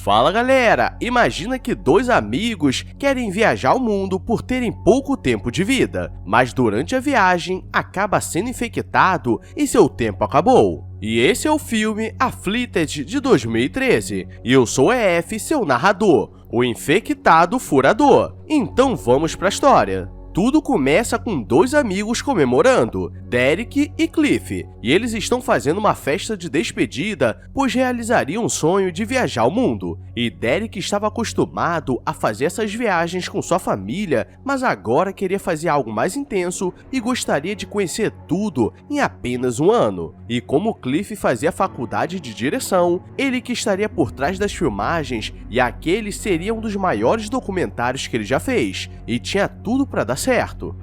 Fala galera, imagina que dois amigos querem viajar ao mundo por terem pouco tempo de vida, mas durante a viagem acaba sendo infectado e seu tempo acabou. E esse é o filme Afflicted de 2013, e eu sou o EF, seu narrador, o infectado furador. Então vamos pra história. Tudo começa com dois amigos comemorando, Derek e Cliff, e eles estão fazendo uma festa de despedida, pois realizariam um sonho de viajar ao mundo. E Derek estava acostumado a fazer essas viagens com sua família, mas agora queria fazer algo mais intenso e gostaria de conhecer tudo em apenas um ano. E como Cliff fazia faculdade de direção, ele que estaria por trás das filmagens, e aquele seria um dos maiores documentários que ele já fez, e tinha tudo para dar certo.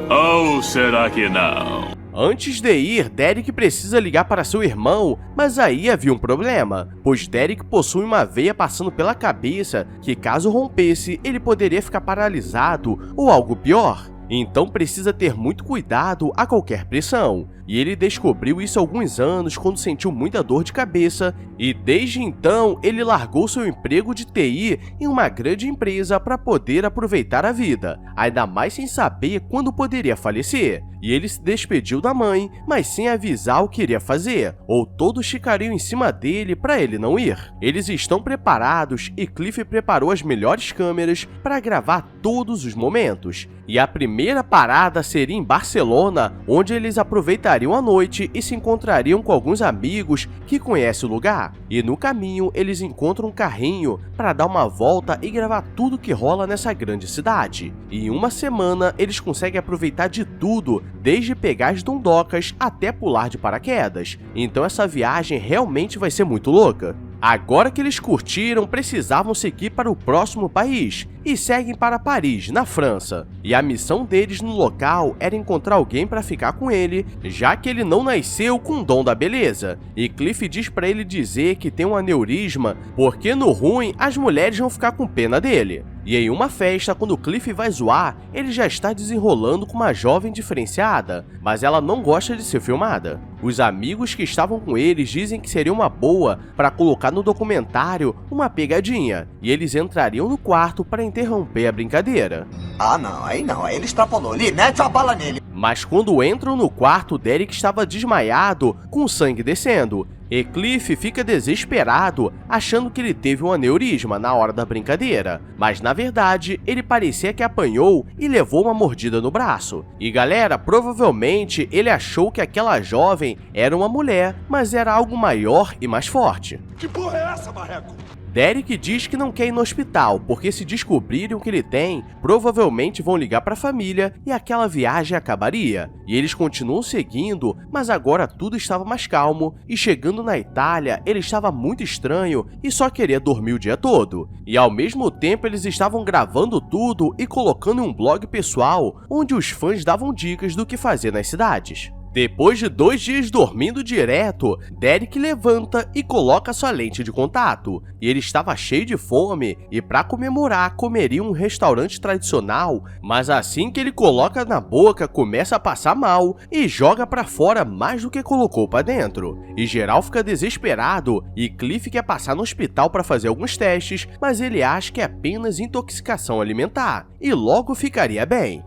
Ou será que não? Antes de ir, Derek precisa ligar para seu irmão, mas aí havia um problema, pois Derek possui uma veia passando pela cabeça que, caso rompesse, ele poderia ficar paralisado ou algo pior. Então precisa ter muito cuidado a qualquer pressão. E ele descobriu isso há alguns anos quando sentiu muita dor de cabeça, e desde então ele largou seu emprego de TI em uma grande empresa para poder aproveitar a vida, ainda mais sem saber quando poderia falecer. E ele se despediu da mãe, mas sem avisar o que iria fazer, ou todos ficariam em cima dele para ele não ir. Eles estão preparados e Cliff preparou as melhores câmeras para gravar todos os momentos. E a primeira parada seria em Barcelona, onde eles aproveitariam a noite e se encontrariam com alguns amigos que conhecem o lugar. E no caminho eles encontram um carrinho para dar uma volta e gravar tudo que rola nessa grande cidade. E em uma semana eles conseguem aproveitar de tudo, desde pegar as dondocas até pular de paraquedas. Então essa viagem realmente vai ser muito louca. Agora que eles curtiram, precisavam seguir para o próximo país e seguem para Paris, na França. E a missão deles no local era encontrar alguém para ficar com ele, já que ele não nasceu com o dom da beleza. E Cliff diz para ele dizer que tem um aneurisma, porque no ruim as mulheres vão ficar com pena dele. E em uma festa, quando Cliff vai zoar, ele já está desenrolando com uma jovem diferenciada, mas ela não gosta de ser filmada. Os amigos que estavam com eles dizem que seria uma boa para colocar no documentário uma pegadinha, e eles entrariam no quarto para interromper a brincadeira. Ah não, aí ele extrapolou, ali mete a bala nele. Mas quando entram no quarto, Derek estava desmaiado, com sangue descendo, e Cliff fica desesperado, achando que ele teve um aneurisma na hora da brincadeira, mas na verdade ele parecia que apanhou e levou uma mordida no braço. E galera, provavelmente ele achou que aquela jovem era uma mulher, mas era algo maior e mais forte. Que porra é essa, marreco? Derek diz que não quer ir no hospital, porque se descobrirem o que ele tem, provavelmente vão ligar para a família e aquela viagem acabaria. E eles continuam seguindo, mas agora tudo estava mais calmo, e chegando na Itália, ele estava muito estranho e só queria dormir o dia todo. E ao mesmo tempo eles estavam gravando tudo e colocando em um blog pessoal, onde os fãs davam dicas do que fazer nas cidades. Depois de 2 dias dormindo direto, Derek levanta e coloca sua lente de contato. E ele estava cheio de fome e para comemorar comeria em um restaurante tradicional, mas assim que ele coloca na boca começa a passar mal e joga para fora mais do que colocou para dentro. E geral fica desesperado e Cliff quer passar no hospital para fazer alguns testes, mas ele acha que é apenas intoxicação alimentar e logo ficaria bem.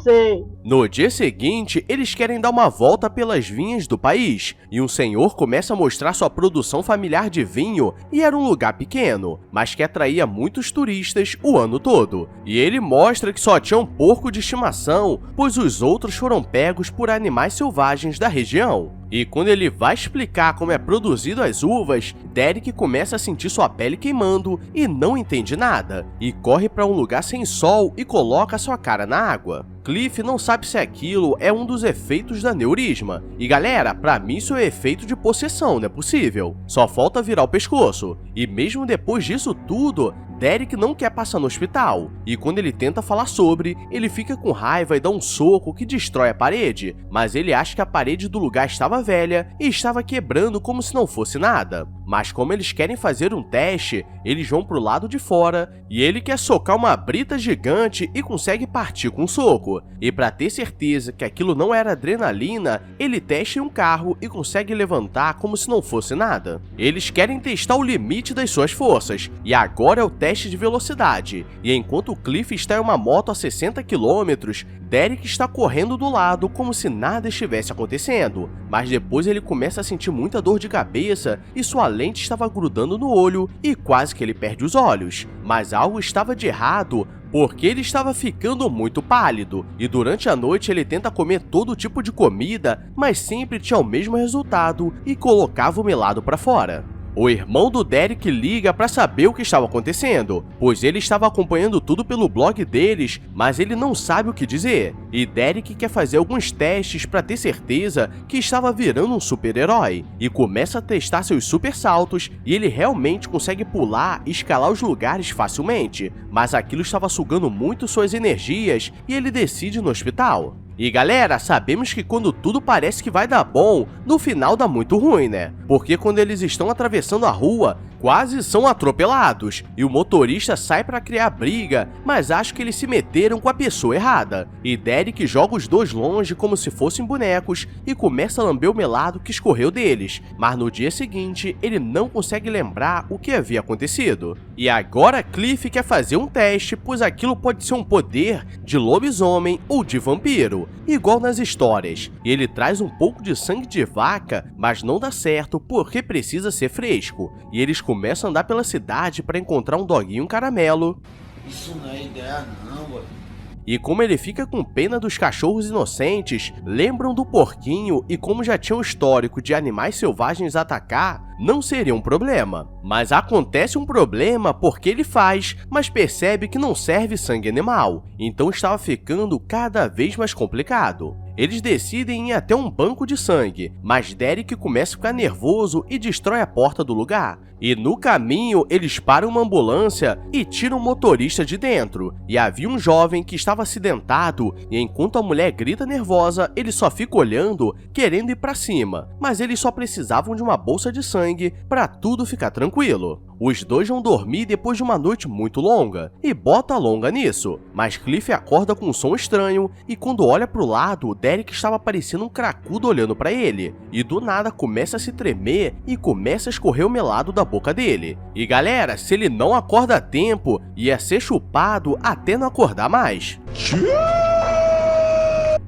Sei. No dia seguinte, eles querem dar uma volta pelas vinhas do país, e um senhor começa a mostrar sua produção familiar de vinho, e era um lugar pequeno, mas que atraía muitos turistas o ano todo. E ele mostra que só tinha um porco de estimação, pois os outros foram pegos por animais selvagens da região. E quando ele vai explicar como é produzido as uvas, Derek começa a sentir sua pele queimando e não entende nada, e corre para um lugar sem sol e coloca sua cara na água. Cliff não sabe se aquilo é um dos efeitos da aneurisma. E galera, pra mim isso é efeito de possessão, não é possível. Só falta virar o pescoço. E mesmo depois disso tudo, Derek não quer passar no hospital, e quando ele tenta falar sobre, ele fica com raiva e dá um soco que destrói a parede, mas ele acha que a parede do lugar estava velha e estava quebrando como se não fosse nada. Mas como eles querem fazer um teste, eles vão pro lado de fora e ele quer socar uma brita gigante e consegue partir com um soco. E para ter certeza que aquilo não era adrenalina, ele testa em um carro e consegue levantar como se não fosse nada. Eles querem testar o limite das suas forças, e agora é o teste de velocidade. E enquanto Cliff está em uma moto a 60 km, Derek está correndo do lado como se nada estivesse acontecendo, mas depois ele começa a sentir muita dor de cabeça e sua lente estava grudando no olho e quase que ele perde os olhos. Mas algo estava de errado, porque ele estava ficando muito pálido, e durante a noite ele tenta comer todo tipo de comida, mas sempre tinha o mesmo resultado e colocava o melado para fora. O irmão do Derek liga para saber o que estava acontecendo, pois ele estava acompanhando tudo pelo blog deles, mas ele não sabe o que dizer. E Derek quer fazer alguns testes para ter certeza que estava virando um super-herói, e começa a testar seus super saltos, e ele realmente consegue pular e escalar os lugares facilmente, mas aquilo estava sugando muito suas energias e ele decide ir no hospital. E galera, sabemos que quando tudo parece que vai dar bom, no final dá muito ruim, né? Porque quando eles estão atravessando a rua, quase são atropelados, e o motorista sai para criar briga, mas acho que eles se meteram com a pessoa errada. E Derek joga os dois longe como se fossem bonecos e começa a lamber o melado que escorreu deles, mas no dia seguinte ele não consegue lembrar o que havia acontecido. E agora Cliff quer fazer um teste, pois aquilo pode ser um poder de lobisomem ou de vampiro, igual nas histórias. E ele traz um pouco de sangue de vaca, mas não dá certo porque precisa ser fresco. E eles começam a andar pela cidade para encontrar um doguinho caramelo. Isso não é ideia não, mano. E como ele fica com pena dos cachorros inocentes, lembram do porquinho e como já tinha um histórico de animais selvagens atacar, não seria um problema. Mas acontece um problema porque ele faz, mas percebe que não serve sangue animal, então estava ficando cada vez mais complicado. Eles decidem ir até um banco de sangue, mas Derek começa a ficar nervoso e destrói a porta do lugar. E no caminho, eles param uma ambulância e tiram o motorista de dentro. E havia um jovem que estava acidentado, e enquanto a mulher grita nervosa, ele só fica olhando, querendo ir pra cima. Mas eles só precisavam de uma bolsa de sangue para tudo ficar tranquilo. Os dois vão dormir depois de uma noite muito longa, e bota longa nisso, mas Cliff acorda com um som estranho, e quando olha pro lado, Derek estava parecendo um cracudo olhando pra ele, e do nada começa a se tremer e começa a escorrer o melado da boca dele. E galera, se ele não acorda a tempo, ia ser chupado até não acordar mais.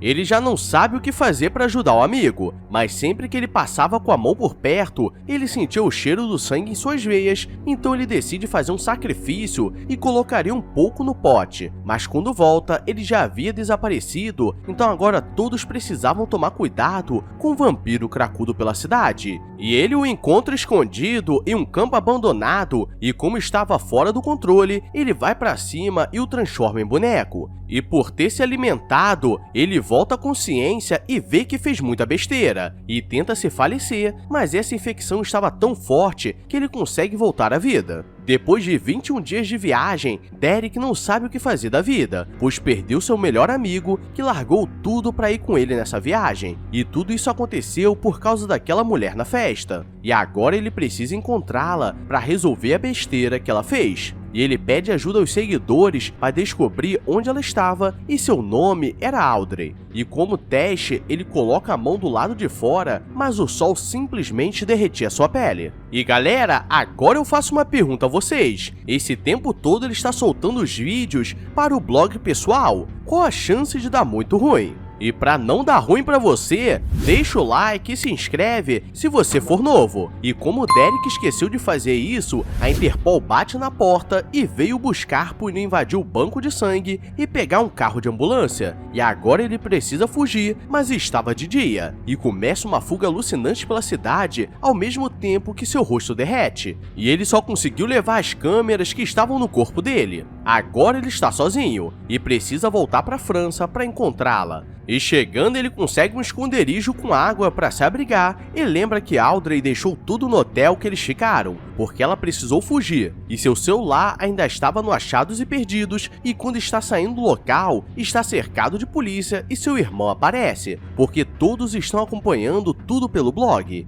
Ele já não sabe o que fazer para ajudar o amigo, mas sempre que ele passava com a mão por perto, ele sentia o cheiro do sangue em suas veias, então ele decide fazer um sacrifício e colocaria um pouco no pote. Mas quando volta, ele já havia desaparecido, então agora todos precisavam tomar cuidado com o vampiro cracudo pela cidade. E ele o encontra escondido em um campo abandonado, e como estava fora do controle, ele vai para cima e o transforma em boneco. E por ter se alimentado, ele volta à consciência e vê que fez muita besteira, e tenta se falecer, mas essa infecção estava tão forte que ele consegue voltar à vida. Depois de 21 dias de viagem, Derek não sabe o que fazer da vida, pois perdeu seu melhor amigo, que largou tudo para ir com ele nessa viagem. E tudo isso aconteceu por causa daquela mulher na festa. E agora ele precisa encontrá-la para resolver a besteira que ela fez. E ele pede ajuda aos seguidores para descobrir onde ela estava, e seu nome era Audrey. E como teste, ele coloca a mão do lado de fora, mas o sol simplesmente derretia sua pele. E galera, agora eu faço uma pergunta a vocês. Esse tempo todo ele está soltando os vídeos para o blog pessoal. Qual a chance de dar muito ruim? E pra não dar ruim pra você, deixa o like e se inscreve se você for novo. E como o Derek esqueceu de fazer isso, a Interpol bate na porta e veio buscar por não invadir o banco de sangue e pegar um carro de ambulância. E agora ele precisa fugir, mas estava de dia. E começa uma fuga alucinante pela cidade, ao mesmo tempo que seu rosto derrete. E ele só conseguiu levar as câmeras que estavam no corpo dele. Agora ele está sozinho e precisa voltar para a França para encontrá-la. E chegando, ele consegue um esconderijo com água para se abrigar e lembra que Audrey deixou tudo no hotel que eles ficaram, porque ela precisou fugir. E seu celular ainda estava no achados e perdidos, e quando está saindo do local, está cercado de polícia e seu irmão aparece, porque todos estão acompanhando tudo pelo blog.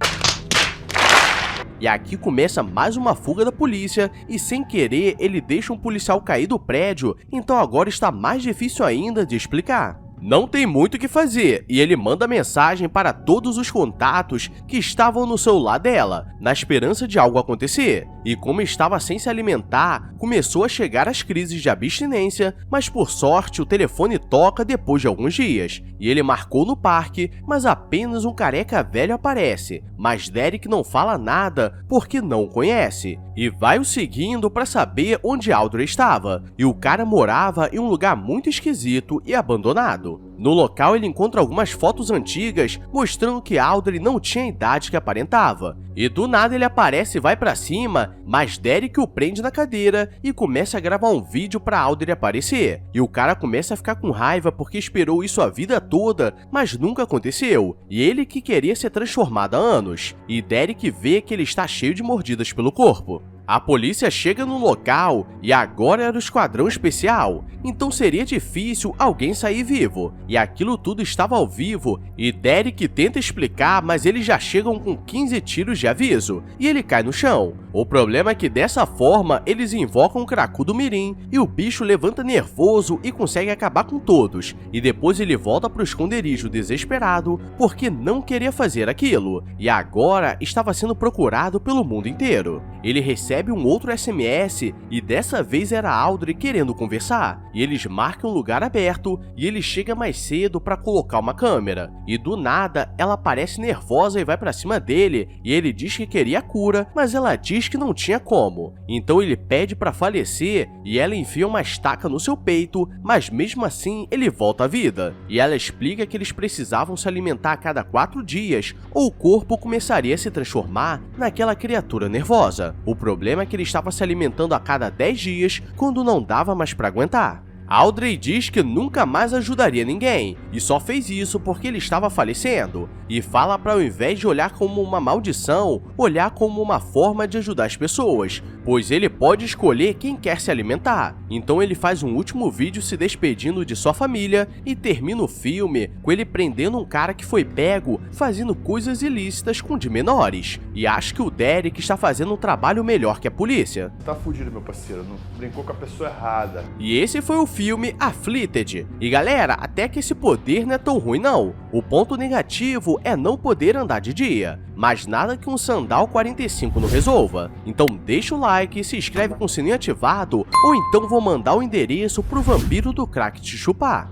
E aqui começa mais uma fuga da polícia e sem querer ele deixa um policial cair do prédio, então agora está mais difícil ainda de explicar. Não tem muito o que fazer e ele manda mensagem para todos os contatos que estavam no celular dela, na esperança de algo acontecer. E como estava sem se alimentar, começou a chegar as crises de abstinência, mas por sorte o telefone toca depois de alguns dias. E ele marcou no parque, mas apenas um careca velho aparece. Mas Derek não fala nada porque não o conhece. E vai o seguindo para saber onde Audrey estava. E o cara morava em um lugar muito esquisito e abandonado. No local ele encontra algumas fotos antigas mostrando que Audrey não tinha a idade que aparentava. E do nada ele aparece e vai pra cima, mas Derek o prende na cadeira e começa a gravar um vídeo pra Audrey aparecer. E o cara começa a ficar com raiva porque esperou isso a vida toda, mas nunca aconteceu. E ele que queria ser transformado há anos. E Derek vê que ele está cheio de mordidas pelo corpo. A polícia chega no local e agora era o esquadrão especial, então seria difícil alguém sair vivo. E aquilo tudo estava ao vivo e Derek tenta explicar, mas eles já chegam com 15 tiros de aviso e ele cai no chão. O problema é que dessa forma eles invocam o cracudo mirim e o bicho levanta nervoso e consegue acabar com todos. E depois ele volta pro esconderijo desesperado porque não queria fazer aquilo e agora estava sendo procurado pelo mundo inteiro. Ele recebe um outro SMS e dessa vez era Audrey querendo conversar. E eles marcam um lugar aberto e ele chega mais cedo para colocar uma câmera. E do nada ela parece nervosa e vai para cima dele e ele diz que queria cura, mas ela diz que não tinha como. Então ele pede para falecer e ela enfia uma estaca no seu peito, mas mesmo assim ele volta à vida. E ela explica que eles precisavam se alimentar a cada 4 dias ou o corpo começaria a se transformar naquela criatura nervosa. O problema é que ele estava se alimentando a cada 10 dias quando não dava mais para aguentar. Audrey diz que nunca mais ajudaria ninguém e só fez isso porque ele estava falecendo e fala para ao invés de olhar como uma maldição, olhar como uma forma de ajudar as pessoas, pois ele pode escolher quem quer se alimentar. Então ele faz um último vídeo se despedindo de sua família e termina o filme com ele prendendo um cara que foi pego fazendo coisas ilícitas com de menores. E acho que o Derek está fazendo um trabalho melhor que a polícia. Tá fudido, meu parceiro, não brincou com a pessoa errada. E esse foi o filme Afflicted. E galera, até que esse poder não é tão ruim não. O ponto negativo é não poder andar de dia, mas nada que um Sandal 45 não resolva. Então deixa o like, se inscreve com o sininho ativado, ou então vou mandar o endereço pro vampiro do crack te chupar.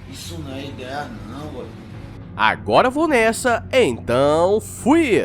Isso não é ideia não, ué. Agora vou nessa, então fui!